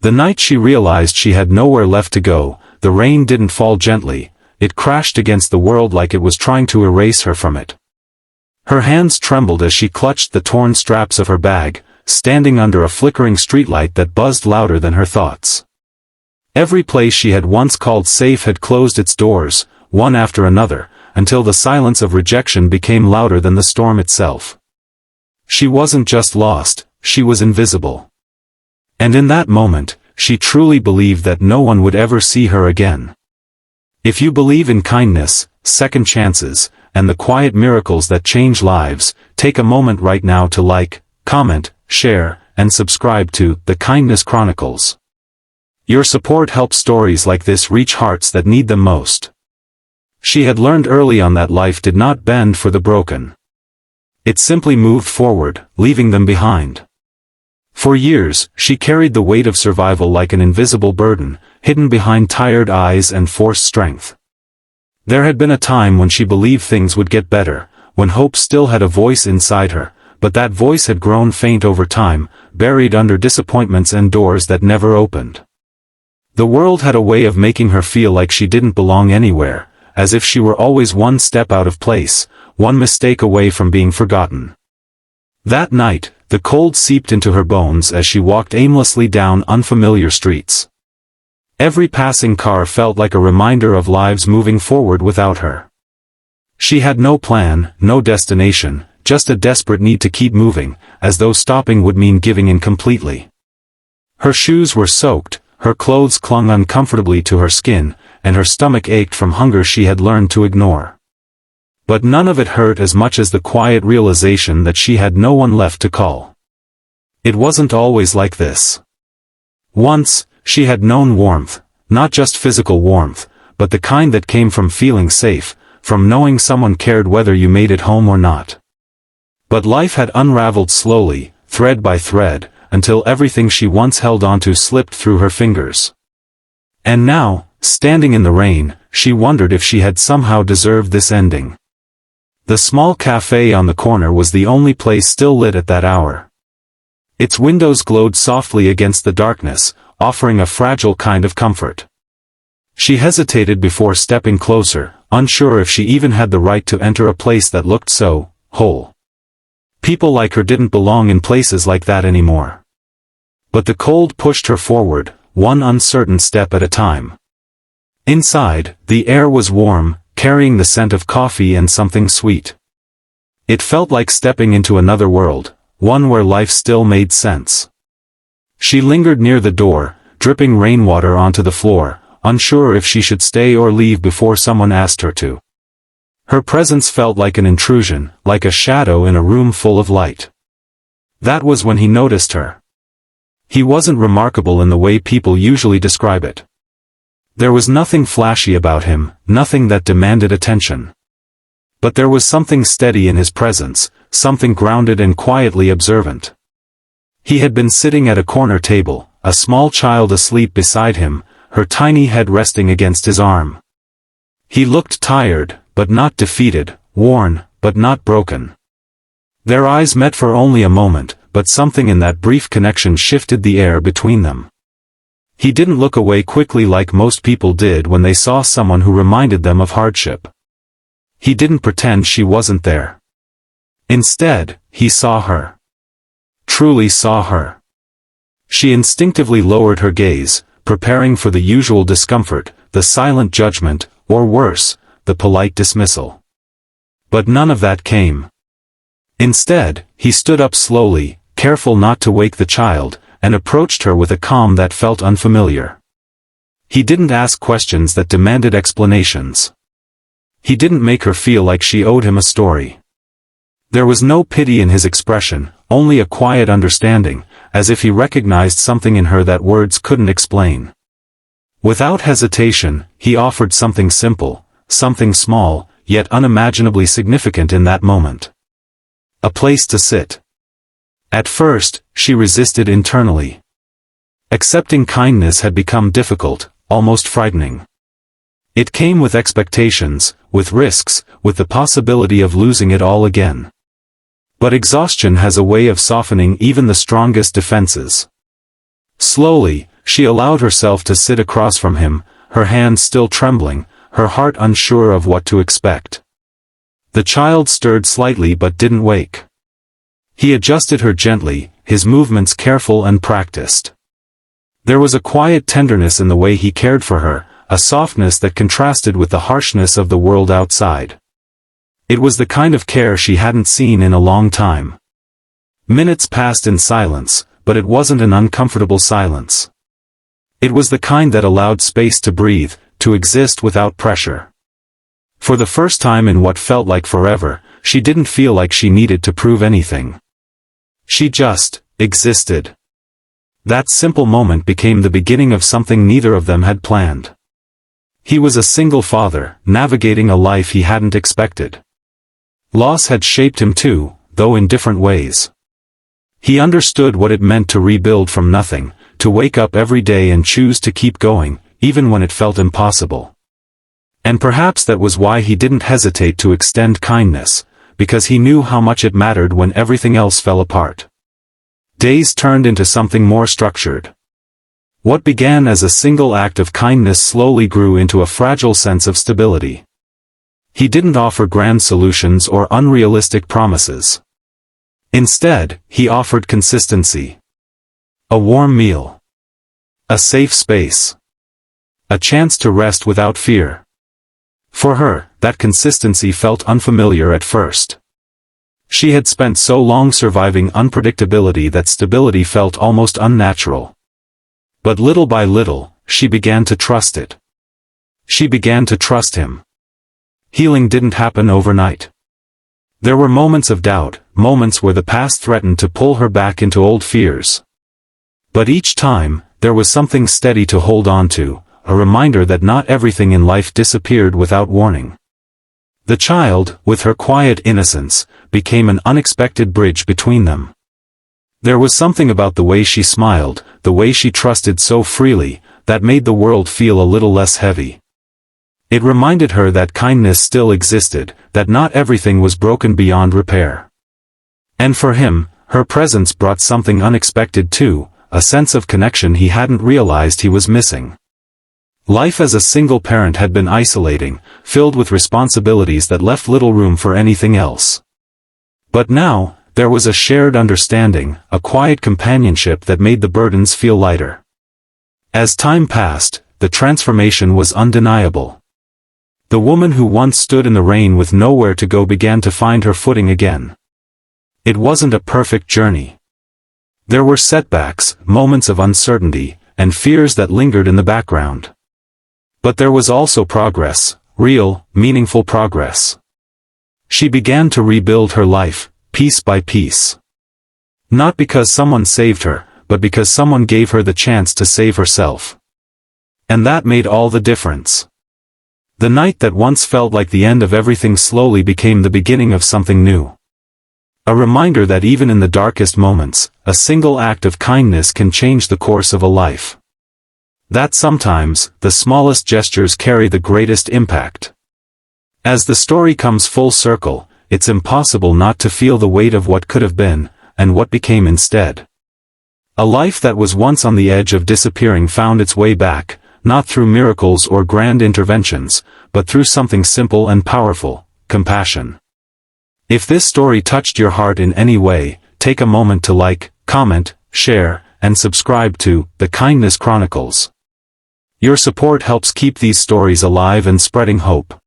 The night she realized she had nowhere left to go, the rain didn't fall gently, it crashed against the world like it was trying to erase her from it. Her hands trembled as she clutched the torn straps of her bag, standing under a flickering streetlight that buzzed louder than her thoughts. Every place she had once called safe had closed its doors, one after another, until the silence of rejection became louder than the storm itself. She wasn't just lost, she was invisible. And in that moment, she truly believed that no one would ever see her again. If you believe in kindness, second chances, and the quiet miracles that change lives, take a moment right now to like, comment, share, and subscribe to The Kindness Chronicles. Your support helps stories like this reach hearts that need them most. She had learned early on that life did not bend for the broken. It simply moved forward, leaving them behind. For years, she carried the weight of survival like an invisible burden, hidden behind tired eyes and forced strength. There had been a time when she believed things would get better, when hope still had a voice inside her, but that voice had grown faint over time, buried under disappointments and doors that never opened. The world had a way of making her feel like she didn't belong anywhere, as if she were always one step out of place, one mistake away from being forgotten. That night, the cold seeped into her bones as she walked aimlessly down unfamiliar streets. Every passing car felt like a reminder of lives moving forward without her. She had no plan, no destination, just a desperate need to keep moving, as though stopping would mean giving in completely. Her shoes were soaked, her clothes clung uncomfortably to her skin, and her stomach ached from hunger she had learned to ignore. But none of it hurt as much as the quiet realization that she had no one left to call. It wasn't always like this. Once, she had known warmth, not just physical warmth, but the kind that came from feeling safe, from knowing someone cared whether you made it home or not. But life had unraveled slowly, thread by thread, until everything she once held onto slipped through her fingers. And now, standing in the rain, she wondered if she had somehow deserved this ending. The small cafe on the corner was the only place still lit at that hour. Its windows glowed softly against the darkness, offering a fragile kind of comfort. She hesitated before stepping closer, unsure if she even had the right to enter a place that looked so whole. People like her didn't belong in places like that anymore. But the cold pushed her forward, one uncertain step at a time. Inside, the air was warm, carrying the scent of coffee and something sweet. It felt like stepping into another world, one where life still made sense. She lingered near the door, dripping rainwater onto the floor, unsure if she should stay or leave before someone asked her to. Her presence felt like an intrusion, like a shadow in a room full of light. That was when he noticed her. He wasn't remarkable in the way people usually describe it. There was nothing flashy about him, nothing that demanded attention. But there was something steady in his presence, something grounded and quietly observant. He had been sitting at a corner table, a small child asleep beside him, her tiny head resting against his arm. He looked tired, but not defeated, worn, but not broken. Their eyes met for only a moment, but something in that brief connection shifted the air between them. He didn't look away quickly like most people did when they saw someone who reminded them of hardship. He didn't pretend she wasn't there. Instead, he saw her. Truly saw her. She instinctively lowered her gaze, preparing for the usual discomfort, the silent judgment, or worse, the polite dismissal. But none of that came. Instead, he stood up slowly, careful not to wake the child, and approached her with a calm that felt unfamiliar. He didn't ask questions that demanded explanations. He didn't make her feel like she owed him a story. There was no pity in his expression, only a quiet understanding, as if he recognized something in her that words couldn't explain. Without hesitation, he offered something simple, something small, yet unimaginably significant in that moment. A place to sit. At first, she resisted internally. Accepting kindness had become difficult, almost frightening. It came with expectations, with risks, with the possibility of losing it all again. But exhaustion has a way of softening even the strongest defenses. Slowly, she allowed herself to sit across from him, her hands still trembling, her heart unsure of what to expect. The child stirred slightly but didn't wake. He adjusted her gently, his movements careful and practiced. There was a quiet tenderness in the way he cared for her, a softness that contrasted with the harshness of the world outside. It was the kind of care she hadn't seen in a long time. Minutes passed in silence, but it wasn't an uncomfortable silence. It was the kind that allowed space to breathe, to exist without pressure. For the first time in what felt like forever, she didn't feel like she needed to prove anything. She just existed. That simple moment became the beginning of something neither of them had planned. He was a single father, navigating a life he hadn't expected. Loss had shaped him too, though in different ways. He understood what it meant to rebuild from nothing, to wake up every day and choose to keep going, even when it felt impossible. And perhaps that was why he didn't hesitate to extend kindness, because he knew how much it mattered when everything else fell apart. Days turned into something more structured. What began as a single act of kindness slowly grew into a fragile sense of stability. He didn't offer grand solutions or unrealistic promises. Instead, he offered consistency. A warm meal. A safe space. A chance to rest without fear. For her, that consistency felt unfamiliar at first. She had spent so long surviving unpredictability that stability felt almost unnatural. But little by little, she began to trust it. She began to trust him. Healing didn't happen overnight. There were moments of doubt, moments where the past threatened to pull her back into old fears. But each time, there was something steady to hold on to, a reminder that not everything in life disappeared without warning. The child, with her quiet innocence, became an unexpected bridge between them. There was something about the way she smiled, the way she trusted so freely, that made the world feel a little less heavy. It reminded her that kindness still existed, that not everything was broken beyond repair. And for him, her presence brought something unexpected too, a sense of connection he hadn't realized he was missing. Life as a single parent had been isolating, filled with responsibilities that left little room for anything else. But now, there was a shared understanding, a quiet companionship that made the burdens feel lighter. As time passed, the transformation was undeniable. The woman who once stood in the rain with nowhere to go began to find her footing again. It wasn't a perfect journey. There were setbacks, moments of uncertainty, and fears that lingered in the background. But there was also progress, real, meaningful progress. She began to rebuild her life, piece by piece. Not because someone saved her, but because someone gave her the chance to save herself. And that made all the difference. The night that once felt like the end of everything slowly became the beginning of something new. A reminder that even in the darkest moments, a single act of kindness can change the course of a life. That sometimes, the smallest gestures carry the greatest impact. As the story comes full circle, it's impossible not to feel the weight of what could have been, and what became instead. A life that was once on the edge of disappearing found its way back, not through miracles or grand interventions, but through something simple and powerful, compassion. If this story touched your heart in any way, take a moment to like, comment, share, and subscribe to The Kindness Chronicles. Your support helps keep these stories alive and spreading hope.